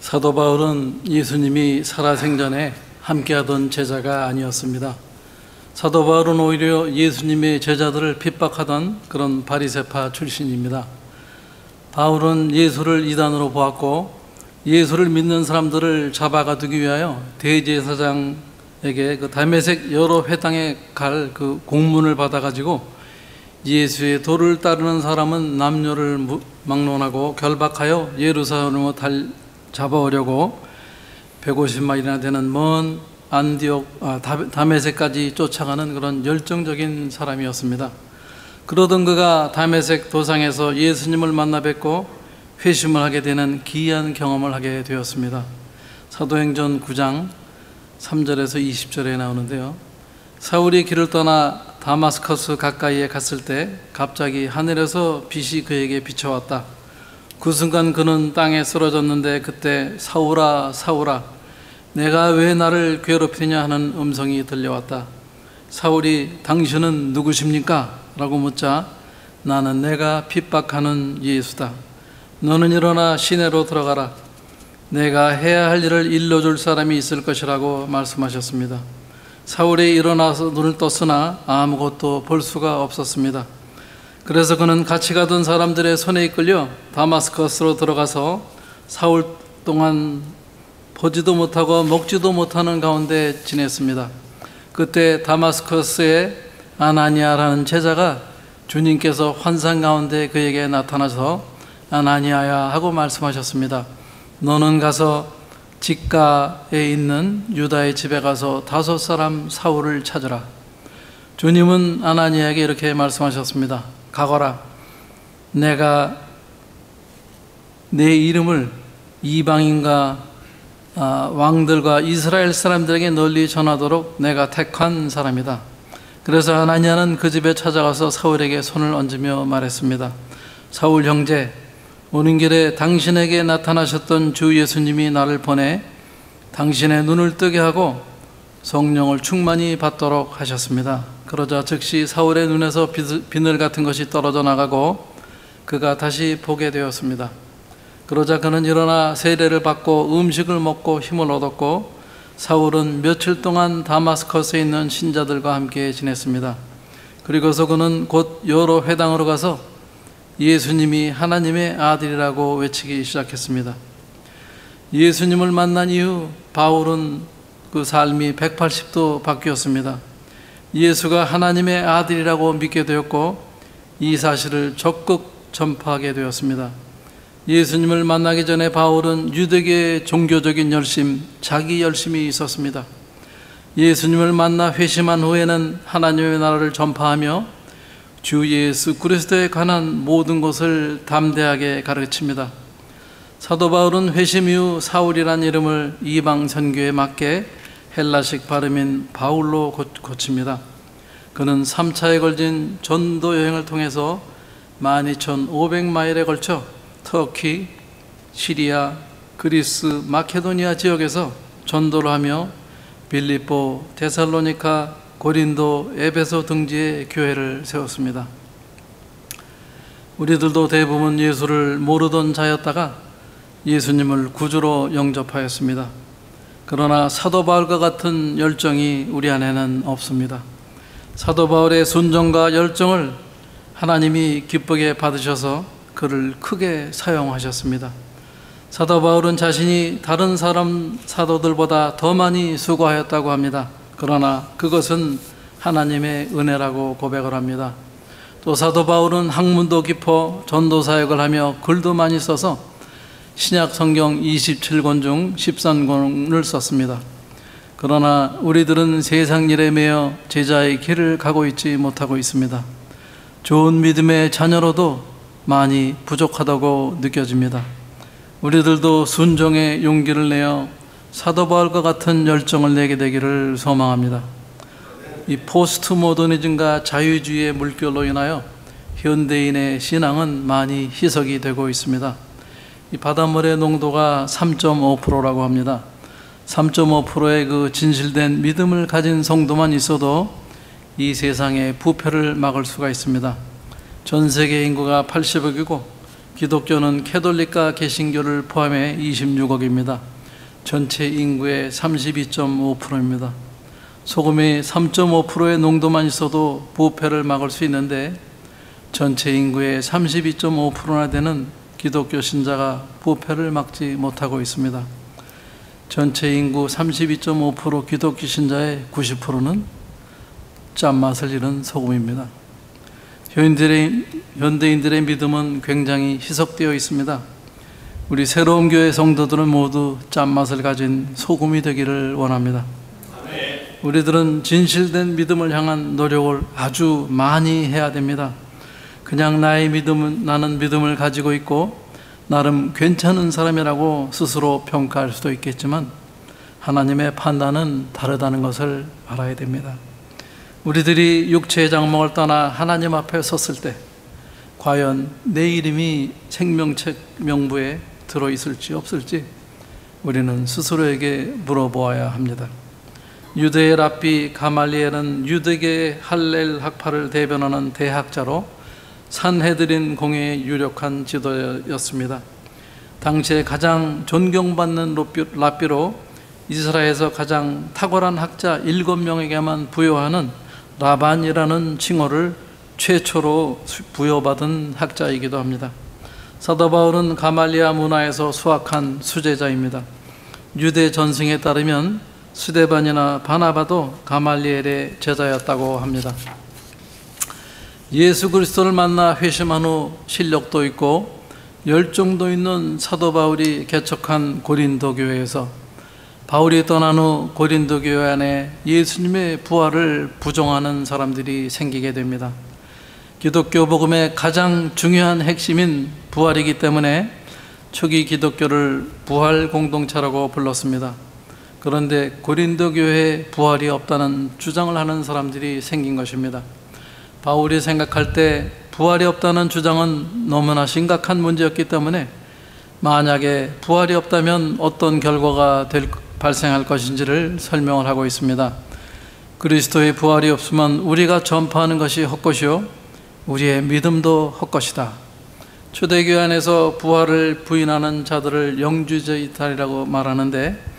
사도 바울은 예수님이 살아생전에 함께하던 제자가 아니었습니다. 사도 바울은 오히려 예수님의 제자들을 핍박하던 그런 바리새파 출신입니다. 바울은 예수를 이단으로 보았고 예수를 믿는 사람들을 잡아가두기 위하여 대제사장에게 그 다메섹 여러 회당에 갈 그 공문을 받아가지고 예수의 도를 따르는 사람은 남녀를 막론하고 결박하여 예루살렘으로 잡아오려고 150마일이나 되는 먼 다메섹까지 쫓아가는 그런 열정적인 사람이었습니다. 그러던 그가 다메섹 도상에서 예수님을 만나 뵙고 회심을 하게 되는 기이한 경험을 하게 되었습니다. 사도행전 9장 3절에서 20절에 나오는데요. 사울이 길을 떠나 다마스커스 가까이에 갔을 때 갑자기 하늘에서 빛이 그에게 비춰왔다. 그 순간 그는 땅에 쓰러졌는데 그때 사울아 사울아 내가 왜 나를 괴롭히냐 하는 음성이 들려왔다. 사울이 당신은 누구십니까? 라고 묻자 나는 내가 핍박하는 예수다. 너는 일어나 시내로 들어가라. 내가 해야 할 일을 일러줄 사람이 있을 것이라고 말씀하셨습니다. 사울이 일어나서 눈을 떴으나 아무것도 볼 수가 없었습니다. 그래서 그는 같이 가던 사람들의 손에 이끌려 다마스커스로 들어가서 사흘 동안 보지도 못하고 먹지도 못하는 가운데 지냈습니다. 그때 다마스커스에 아나니아라는 제자가 주님께서 환상 가운데 그에게 나타나서 아나니아야 하고 말씀하셨습니다. 너는 가서 직가에 있는 유다의 집에 가서 5사람 사울을 찾으라. 주님은 아나니아에게 이렇게 말씀하셨습니다. 가거라. 내가 내 이름을 이방인과 왕들과 이스라엘 사람들에게 널리 전하도록 내가 택한 사람이다. 그래서 아나니아는 그 집에 찾아가서 사울에게 손을 얹으며 말했습니다. 사울 형제, 오는 길에 당신에게 나타나셨던 주 예수님이 나를 보내 당신의 눈을 뜨게 하고 성령을 충만히 받도록 하셨습니다. 그러자 즉시 사울의 눈에서 비늘 같은 것이 떨어져 나가고 그가 다시 보게 되었습니다. 그러자 그는 일어나 세례를 받고 음식을 먹고 힘을 얻었고 사울은 며칠 동안 다마스커스에 있는 신자들과 함께 지냈습니다. 그리고서 그는 곧 여러 회당으로 가서 예수님이 하나님의 아들이라고 외치기 시작했습니다. 예수님을 만난 이후 바울은 그 삶이 180도 바뀌었습니다. 예수가 하나님의 아들이라고 믿게 되었고 이 사실을 적극 전파하게 되었습니다. 예수님을 만나기 전에 바울은 유대계의 종교적인 열심, 자기 열심이 있었습니다. 예수님을 만나 회심한 후에는 하나님의 나라를 전파하며 주 예수 그리스도에 관한 모든 것을 담대하게 가르칩니다. 사도 바울은 회심 이후 사울이란 이름을 이방 선교에 맞게 헬라식 발음인 바울로 고칩니다. 그는 3차에 걸친 전도 여행을 통해서 12,500마일에 걸쳐 터키, 시리아, 그리스, 마케도니아 지역에서 전도를 하며 빌립보, 데살로니카, 고린도, 에베소 등지에 교회를 세웠습니다. 우리들도 대부분 예수를 모르던 자였다가 예수님을 구주로 영접하였습니다. 그러나 사도 바울과 같은 열정이 우리 안에는 없습니다. 사도 바울의 순종과 열정을 하나님이 기쁘게 받으셔서 그를 크게 사용하셨습니다. 사도 바울은 자신이 다른 사람 사도들보다 더 많이 수고하였다고 합니다. 그러나 그것은 하나님의 은혜라고 고백을 합니다. 또 사도 바울은 학문도 깊어 전도 사역을 하며 글도 많이 써서 신약 성경 27권 중 13권을 썼습니다. 그러나 우리들은 세상 일에 매여 제자의 길을 가고 있지 못하고 있습니다. 좋은 믿음의 자녀로도 많이 부족하다고 느껴집니다. 우리들도 순종의 용기를 내어 사도 바울과 같은 열정을 내게 되기를 소망합니다. 이 포스트 모더니즘과 자유주의의 물결로 인하여 현대인의 신앙은 많이 희석이 되고 있습니다. 이 바닷물의 농도가 3.5%라고 합니다. 3.5%의 그 진실된 믿음을 가진 성도만 있어도 이 세상의 부패를 막을 수가 있습니다. 전 세계 인구가 80억이고 기독교는 캐톨릭과 개신교를 포함해 26억입니다. 전체 인구의 32.5%입니다. 소금이 3.5%의 농도만 있어도 부패를 막을 수 있는데 전체 인구의 32.5%나 되는 기독교 신자가 부패를 막지 못하고 있습니다. 전체 인구 32.5% 기독교 신자의 90%는 짠맛을 잃은 소금입니다. 현대인들의 믿음은 굉장히 희석되어 있습니다. 우리 새로운 교회 성도들은 모두 짠맛을 가진 소금이 되기를 원합니다. 우리들은 진실된 믿음을 향한 노력을 아주 많이 해야 됩니다. 그냥 나는 믿음을 가지고 있고 나름 괜찮은 사람이라고 스스로 평가할 수도 있겠지만 하나님의 판단은 다르다는 것을 알아야 됩니다. 우리들이 육체의 장막을 떠나 하나님 앞에 섰을 때 과연 내 이름이 생명책 명부에 들어있을지 없을지 우리는 스스로에게 물어보아야 합니다. 유대의 랍비 가말리엘은 유대계의 할렐 학파를 대변하는 대학자로 산헤드린 공회의 유력한 지도였습니다. 당시에 가장 존경받는 랍비로 이스라엘에서 가장 탁월한 학자 7명에게만 부여하는 라반이라는 칭호를 최초로 부여받은 학자이기도 합니다. 사도 바울은 가말리아 문화에서 수학한 수제자입니다. 유대 전승에 따르면 스데반이나 바나바도 가말리엘의 제자였다고 합니다. 예수 그리스도를 만나 회심한 후 실력도 있고 열정도 있는 사도 바울이 개척한 고린도 교회에서 바울이 떠난 후 고린도 교회 안에 예수님의 부활을 부정하는 사람들이 생기게 됩니다. 기독교 복음의 가장 중요한 핵심인 부활이기 때문에 초기 기독교를 부활 공동체라고 불렀습니다. 그런데 고린도 교회에 부활이 없다는 주장을 하는 사람들이 생긴 것입니다. 바울이 생각할 때 부활이 없다는 주장은 너무나 심각한 문제였기 때문에 만약에 부활이 없다면 어떤 결과가 발생할 것인지를 설명을 하고 있습니다. 그리스도의 부활이 없으면 우리가 전파하는 것이 헛것이요 우리의 믿음도 헛것이다. 초대교회 안에서 부활을 부인하는 자들을 영주제이탈이라고 말하는데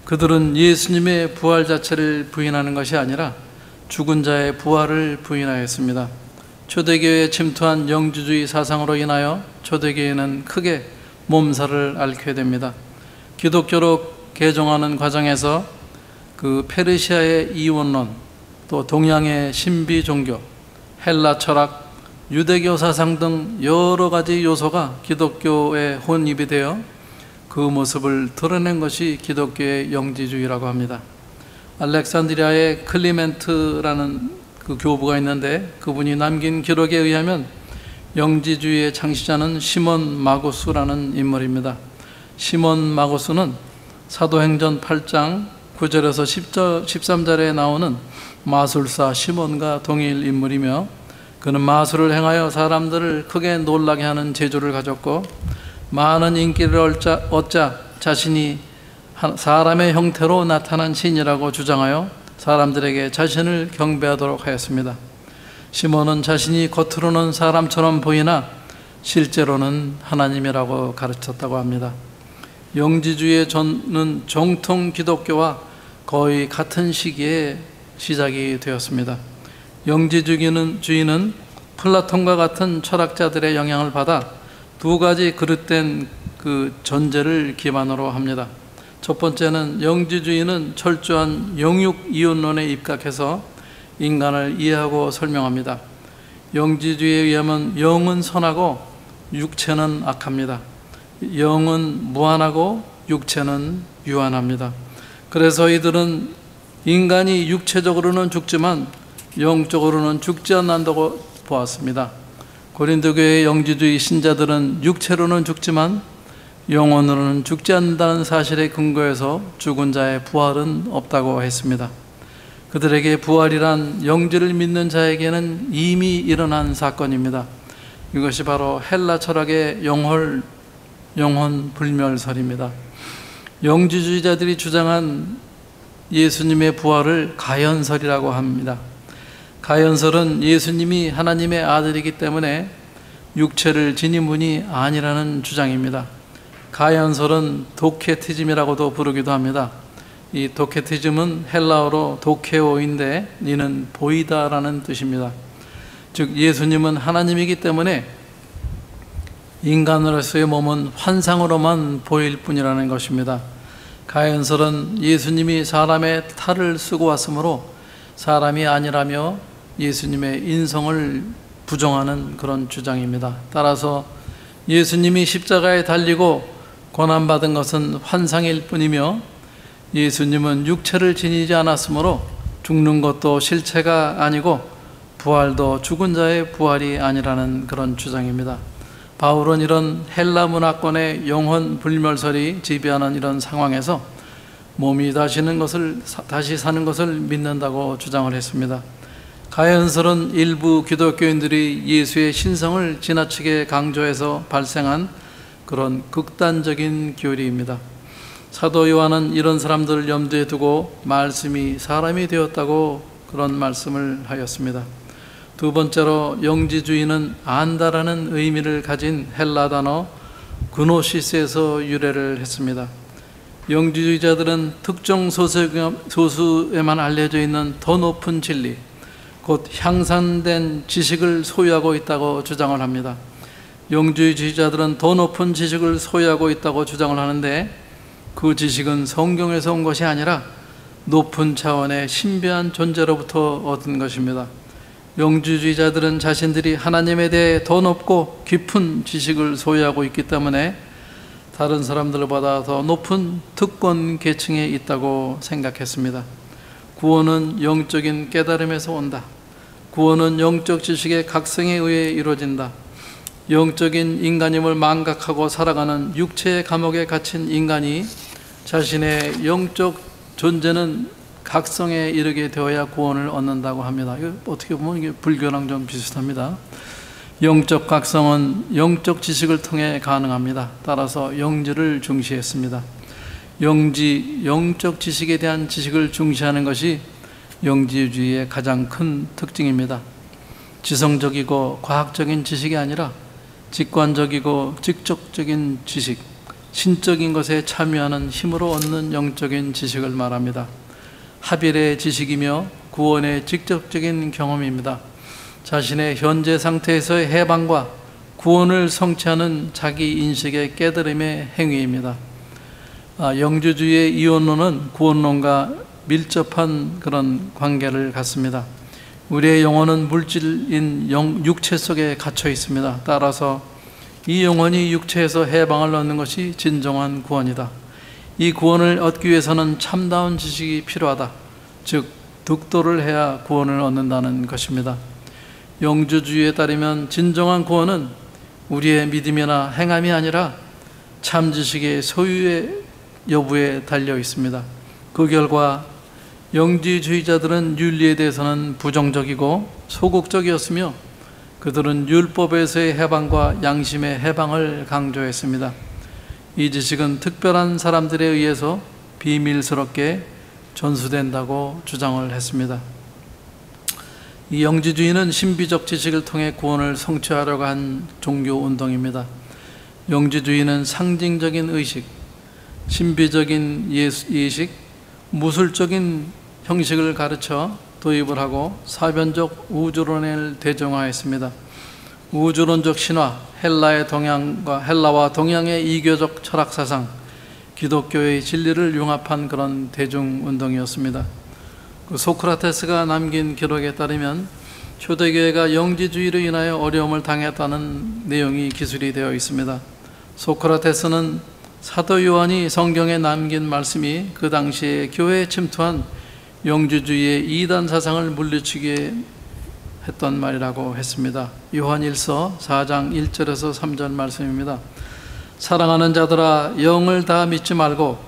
그들은 예수님의 부활 자체를 부인하는 것이 아니라 죽은 자의 부활을 부인하였습니다. 초대교회에 침투한 영주주의 사상으로 인하여 초대교회는 크게 몸살을 앓게 됩니다. 기독교로 개종하는 과정에서 그 페르시아의 이원론, 또 동양의 신비 종교, 헬라 철학, 유대교 사상 등 여러 가지 요소가 기독교에 혼입이 되어 그 모습을 드러낸 것이 기독교의 영지주의라고 합니다. 알렉산드리아의 클리멘트라는 그 교부가 있는데 그분이 남긴 기록에 의하면 영지주의의 창시자는 시몬 마구스라는 인물입니다. 시몬 마구스는 사도행전 8장 9절에서 13절에 나오는 마술사 시몬과 동일 인물이며 그는 마술을 행하여 사람들을 크게 놀라게 하는 재주를 가졌고 많은 인기를 얻자 자신이 사람의 형태로 나타난 신이라고 주장하여 사람들에게 자신을 경배하도록 하였습니다. 시몬은 자신이 겉으로는 사람처럼 보이나 실제로는 하나님이라고 가르쳤다고 합니다. 영지주의의 전는 정통 기독교와 거의 같은 시기에 시작이 되었습니다. 영지주의는 플라톤과 같은 철학자들의 영향을 받아 두 가지 그릇된 그 전제를 기반으로 합니다. 첫 번째는 영지주의는 철저한 영육 이혼론에 입각해서 인간을 이해하고 설명합니다. 영지주의에 의하면 영은 선하고 육체는 악합니다. 영은 무한하고 육체는 유한합니다. 그래서 이들은 인간이 육체적으로는 죽지만 영적으로는 죽지 않는다고 보았습니다. 고린도교의 영지주의 신자들은 육체로는 죽지만 영혼으로는 죽지 않는다는 사실에 근거해서 죽은 자의 부활은 없다고 했습니다. 그들에게 부활이란 영지를 믿는 자에게는 이미 일어난 사건입니다. 이것이 바로 헬라 철학의 영혼 불멸설입니다. 영지주의자들이 주장한 예수님의 부활을 가연설이라고 합니다. 가연설은 예수님이 하나님의 아들이기 때문에 육체를 지닌 분이 아니라는 주장입니다. 가연설은 도케티즘이라고도 부르기도 합니다. 이 도케티즘은 헬라어로 도케오인데 이는 보이다라는 뜻입니다. 즉 예수님은 하나님이기 때문에 인간으로서의 몸은 환상으로만 보일 뿐이라는 것입니다. 가연설은 예수님이 사람의 탈을 쓰고 왔으므로 사람이 아니라며 예수님의 인성을 부정하는 그런 주장입니다. 따라서 예수님이 십자가에 달리고 고난받은 것은 환상일 뿐이며 예수님은 육체를 지니지 않았으므로 죽는 것도 실체가 아니고 부활도 죽은 자의 부활이 아니라는 그런 주장입니다. 바울은 이런 헬라 문화권의 영혼 불멸설이 지배하는 이런 상황에서 몸이 다시 사는 것을 믿는다고 주장을 했습니다. 가연설은 일부 기독교인들이 예수의 신성을 지나치게 강조해서 발생한 그런 극단적인 교리입니다. 사도 요한은 이런 사람들을 염두에 두고 말씀이 사람이 되었다고 그런 말씀을 하였습니다. 두 번째로 영지주의는 안다라는 의미를 가진 헬라 단어 그노시스에서 유래를 했습니다. 영지주의자들은 특정 소수에만 알려져 있는 더 높은 진리, 곧 향상된 지식을 소유하고 있다고 주장을 합니다. 영지주의자들은 더 높은 지식을 소유하고 있다고 주장을 하는데 그 지식은 성경에서 온 것이 아니라 높은 차원의 신비한 존재로부터 얻은 것입니다. 영지주의자들은 자신들이 하나님에 대해 더 높고 깊은 지식을 소유하고 있기 때문에 다른 사람들보다 더 높은 특권 계층에 있다고 생각했습니다. 구원은 영적인 깨달음에서 온다. 구원은 영적 지식의 각성에 의해 이루어진다. 영적인 인간임을 망각하고 살아가는 육체의 감옥에 갇힌 인간이 자신의 영적 존재는 각성에 이르게 되어야 구원을 얻는다고 합니다. 이거 어떻게 보면 이게 불교랑 좀 비슷합니다. 영적 각성은 영적 지식을 통해 가능합니다. 따라서 영지를 중시했습니다. 영적 지식에 대한 지식을 중시하는 것이 영지주의의 가장 큰 특징입니다. 지성적이고 과학적인 지식이 아니라 직관적이고 직접적인 지식, 신적인 것에 참여하는 힘으로 얻는 영적인 지식을 말합니다. 하빌의 지식이며 구원의 직접적인 경험입니다. 자신의 현재 상태에서의 해방과 구원을 성취하는 자기 인식의 깨달음의 행위입니다. 영지주의의 이원론은 구원론과 밀접한 그런 관계를 갖습니다. 우리의 영혼은 물질인 육체 속에 갇혀 있습니다. 따라서 이 영혼이 육체에서 해방을 얻는 것이 진정한 구원이다. 이 구원을 얻기 위해서는 참다운 지식이 필요하다. 즉 득도를 해야 구원을 얻는다는 것입니다. 영주주의에 따르면 진정한 구원은 우리의 믿음이나 행함이 아니라 참 지식의 소유의 여부에 달려 있습니다. 그 결과 영지주의자들은 윤리에 대해서는 부정적이고 소극적이었으며 그들은 율법에서의 해방과 양심의 해방을 강조했습니다. 이 지식은 특별한 사람들에 의해서 비밀스럽게 전수된다고 주장을 했습니다. 이 영지주의는 신비적 지식을 통해 구원을 성취하려고 한 종교운동입니다. 영지주의는 상징적인 의식, 신비적인 예식, 무술적인 형식을 가르쳐 도입을 하고 사변적 우주론을 대중화했습니다. 우주론적 신화, 헬라와 동양의 이교적 철학사상, 기독교의 진리를 융합한 그런 대중운동이었습니다. 소크라테스가 남긴 기록에 따르면 초대교회가 영지주의로 인하여 어려움을 당했다는 내용이 기술이 되어 있습니다. 소크라테스는 사도 요한이 성경에 남긴 말씀이 그 당시에 교회에 침투한 영지주의의 이단 사상을 물리치게 했던 말이라고 했습니다. 요한 1서 4장 1절에서 3절 말씀입니다. 사랑하는 자들아, 영을 다 믿지 말고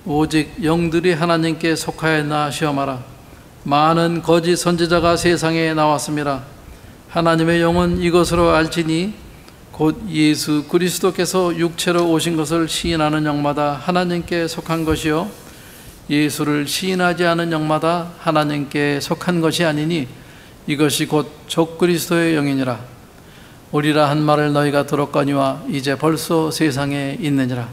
오직 영들이 하나님께 속하였나 시험하라. 많은 거짓 선지자가 세상에 나왔습니다. 하나님의 영은 이것으로 알지니 곧 예수 그리스도께서 육체로 오신 것을 시인하는 영마다 하나님께 속한 것이요 예수를 시인하지 않은 영마다 하나님께 속한 것이 아니니 이것이 곧 적그리스도의 영이니라. 오리라 한 말을 너희가 들었거니와 이제 벌써 세상에 있느니라.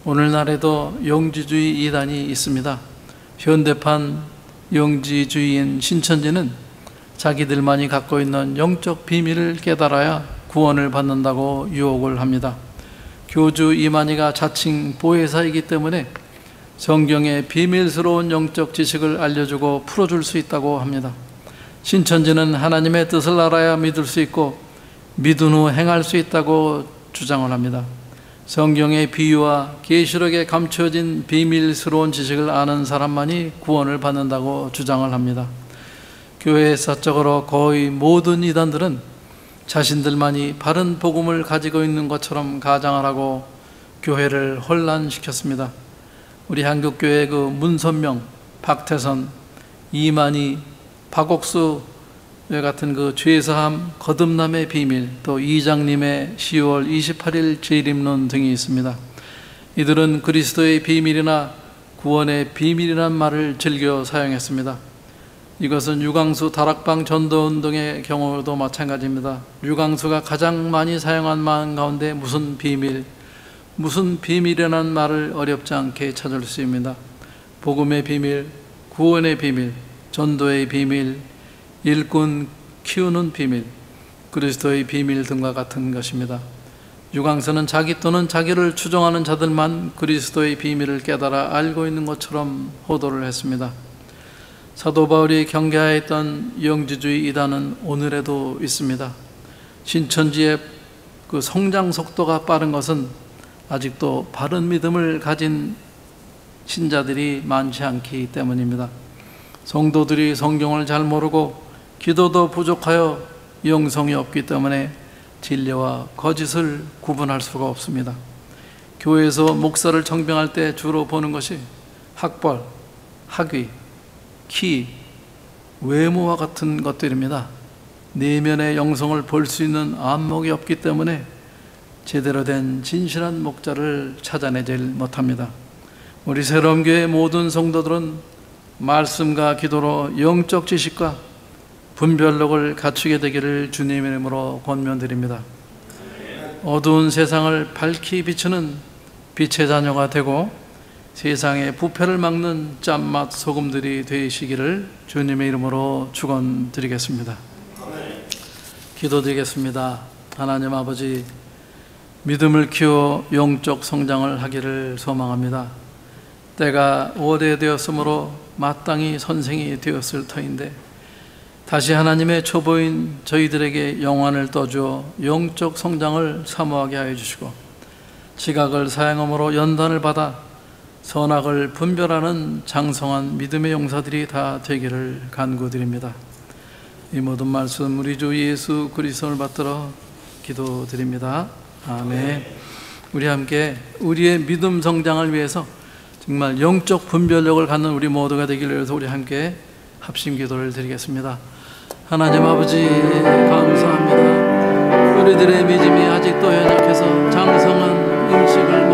오늘날에도 영지주의 이단이 있습니다. 현대판 영지주의인 신천지는 자기들만이 갖고 있는 영적 비밀을 깨달아야 구원을 받는다고 유혹을 합니다. 교주 이만희가 자칭 보혜사이기 때문에 성경의 비밀스러운 영적 지식을 알려주고 풀어줄 수 있다고 합니다. 신천지는 하나님의 뜻을 알아야 믿을 수 있고 믿은 후 행할 수 있다고 주장을 합니다. 성경의 비유와 계시록에 감춰진 비밀스러운 지식을 아는 사람만이 구원을 받는다고 주장을 합니다. 교회 사적으로 거의 모든 이단들은 자신들만이 바른 복음을 가지고 있는 것처럼 가장을 하고 교회를 혼란시켰습니다. 우리 한국교회 그 문선명, 박태선, 이만희, 박옥수 같은 그 죄사함, 거듭남의 비밀, 또 이장님의 10월 28일 재림론 등이 있습니다. 이들은 그리스도의 비밀이나 구원의 비밀이란 말을 즐겨 사용했습니다. 이것은 유광수 다락방 전도운동의 경우도 마찬가지입니다. 유광수가 가장 많이 사용한 말 가운데 무슨 비밀이라는 말을 어렵지 않게 찾을 수 있습니다. 복음의 비밀, 구원의 비밀, 전도의 비밀, 일꾼 키우는 비밀, 그리스도의 비밀 등과 같은 것입니다. 유광수는 자기 또는 자기를 추종하는 자들만 그리스도의 비밀을 깨달아 알고 있는 것처럼 호도를 했습니다. 사도 바울이 경계하였던 영지주의 이단은 오늘에도 있습니다. 신천지의 그 성장 속도가 빠른 것은 아직도 바른 믿음을 가진 신자들이 많지 않기 때문입니다. 성도들이 성경을 잘 모르고 기도도 부족하여 영성이 없기 때문에 진리와 거짓을 구분할 수가 없습니다. 교회에서 목사를 청빙할 때 주로 보는 것이 학벌, 학위, 키, 외모와 같은 것들입니다. 내면의 영성을 볼 수 있는 안목이 없기 때문에 제대로 된 진실한 목자를 찾아내질 못합니다. 우리 새로운교회 모든 성도들은 말씀과 기도로 영적 지식과 분별력을 갖추게 되기를 주님의 이름으로 권면드립니다. 어두운 세상을 밝히 비추는 빛의 자녀가 되고 세상의 부패를 막는 짠맛 소금들이 되시기를 주님의 이름으로 축원드리겠습니다. 기도드리겠습니다. 하나님 아버지, 믿음을 키워 영적 성장을 하기를 소망합니다. 때가 오래되었으므로 마땅히 선생이 되었을 터인데 다시 하나님의 초보인 저희들에게 영안을 떠주어 영적 성장을 사모하게 하여 주시고 지각을 사용함으로 연단을 받아 선악을 분별하는 장성한 믿음의 용사들이 다 되기를 간구드립니다. 이 모든 말씀 우리 주 예수 그리스도를 받들어 기도드립니다. 아멘. 우리 함께 우리의 믿음 성장을 위해서 정말 영적 분별력을 갖는 우리 모두가 되기를 위해서 우리 함께 합심 기도를 드리겠습니다. 하나님 아버지 감사합니다. 우리들의 믿음이 아직도 연약해서 장성한 음식을